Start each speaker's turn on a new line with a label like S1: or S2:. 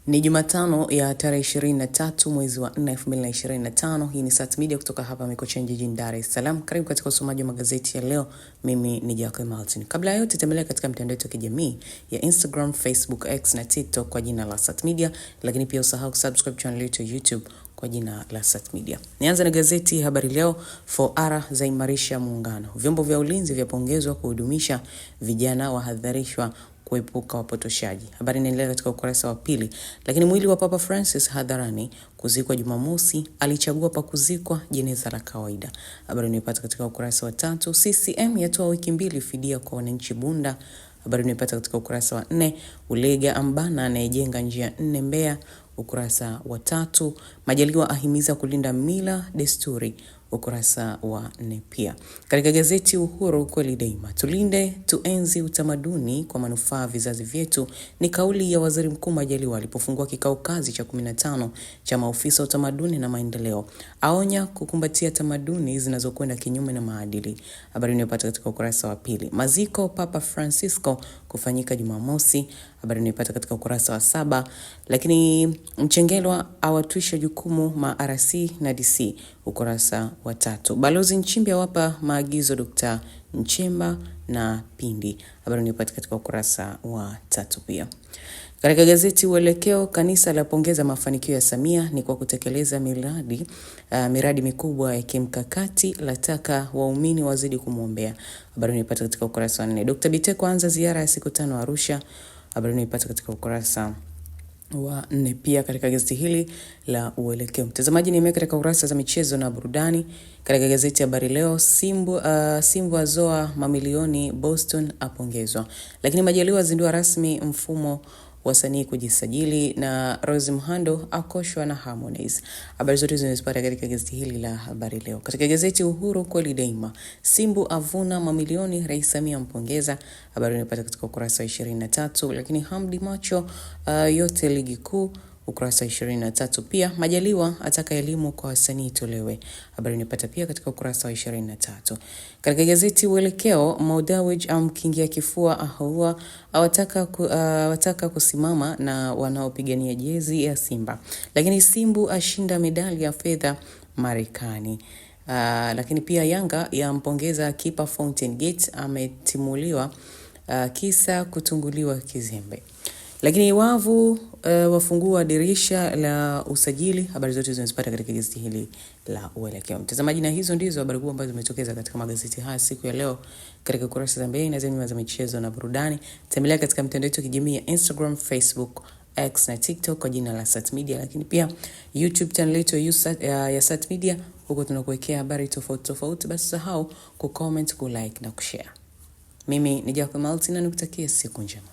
S1: Ni Jumatano ya tarehe 23 mwezi wa 4 2025. Hii ni Sat Media kutoka hapa Mikocheni jijini Dar es Salaam. Karibu katika usomaji wa magazeti ya leo. Mimi ni Jacob Martin. Kabla ya yote tembelea katika mitandao yetu ya kijamii ya Instagram, Facebook, X na TikTok kwa jina la Sat Media, lakini pia usahau kusubscribe channel yetu ya YouTube kwa jina la Sat Media. Nianza na gazeti Habari Leo. 4R za imarisha muungano. Vyombo vya ulinzi vyapongezwa kuhudumisha, vijana wahadharishwa kuepuka wapotoshaji. Habari inaendelea katika ukurasa wa pili. Lakini mwili wa Papa Francis hadharani kuzikwa Jumamosi, alichagua pa kuzikwa jeneza la kawaida. Habari inaipata katika ukurasa wa 3. CCM yatoa wiki 2 fidia kwa wananchi Bunda. Habari inaipata katika ukurasa wa 4. Ulega ambana anayejenga njia 4 Mbeya. Ukurasa wa 3. Majaliwa ahimiza kulinda mila desturi. Ukurasa wa 4 pia. Katika gazeti Uhuru kweli daima, tulinde tuenzi utamaduni kwa manufaa vizazi vyetu, ni kauli ya Waziri Mkuu Majaliwa alipofungua kikao kazi cha 15 cha maofisa utamaduni na maendeleo. Aonya kukumbatia tamaduni zinazokwenda kinyume na maadili. Habari inayopata katika ukurasa wa 2. Maziko Papa Francisco kufanyika Jumamosi. Habari inayopata katika ukurasa wa 7. Lakini Mchengerwa awatwisha jukumu ma-RC na DC. Ukurasa wa 3. Balozi Nchimbi awapa maagizo Dr. Nchemba na Pindi. Habari inayopata katika ukurasa wa 3 pia. Katika gazeti Uelekeo, kanisa lapongeza mafanikio ya Samia ni kwa kutekeleza miradi mikubwa ya kimkakati, lataka waumini wazidi kumwombea. Habari inayopata katika ukurasa wa 4. Dr. Biteko anza ziara ya siku 5 Arusha. Habari inayopata katika ukurasa wa 4 pia katika gazeti hili la Uelekeo. Mtazamaji, nimeweka katika kurasa za michezo na burudani. Katika gazeti Habari Leo, Simbu azoa mamilioni, Boston apongezwa. Lakini Majaliwa zindua rasmi mfumo wasanii kujisajili, na Rose Muhando akoshwa na Harmonize. Habari zote zinazipata katika gazeti hili la Habari Leo. Katika gazeti Uhuru kweli daima, Simbu avuna mamilioni, Rais Samia mpongeza. Habari inapata katika ukurasa wa 23. Lakini Hamdi Macho yote ligi kuu, ukurasa wa 23 pia. Majaliwa ataka elimu kwa wasanii tolewe. Habari inapata pia katika ukurasa wa 23. Katika gazeti Uelekeo, Maudawij amkingia kifua Ahoua, awataka kusimama na wanaopigania jezi ya Simba. Lakini Simbu ashinda medali ya fedha Marekani. Lakini pia Yanga yampongeza kipa Fountain Gate, ametimuliwa kisa kutunguliwa kizembe. Lakini wavu wafungua dirisha la usajili. Habari zote zinazipata katika gazeti hili la Uelekeo. Mtazamaji, na hizo ndizo habari kubwa ambazo zimetokeza katika magazeti haya siku ya leo katika kurasa za mbele na za michezo na burudani. Tembelea katika mitandao yetu ya kijamii ya Instagram, Facebook, X na TikTok kwa jina la Sat Media, lakini pia YouTube channel yetu ya Sat Media. Huko tunakuwekea habari tofauti. Basi usahau kucomment, kulike na kushare. Mimi ni Jacob Martin na nikutakia siku njema.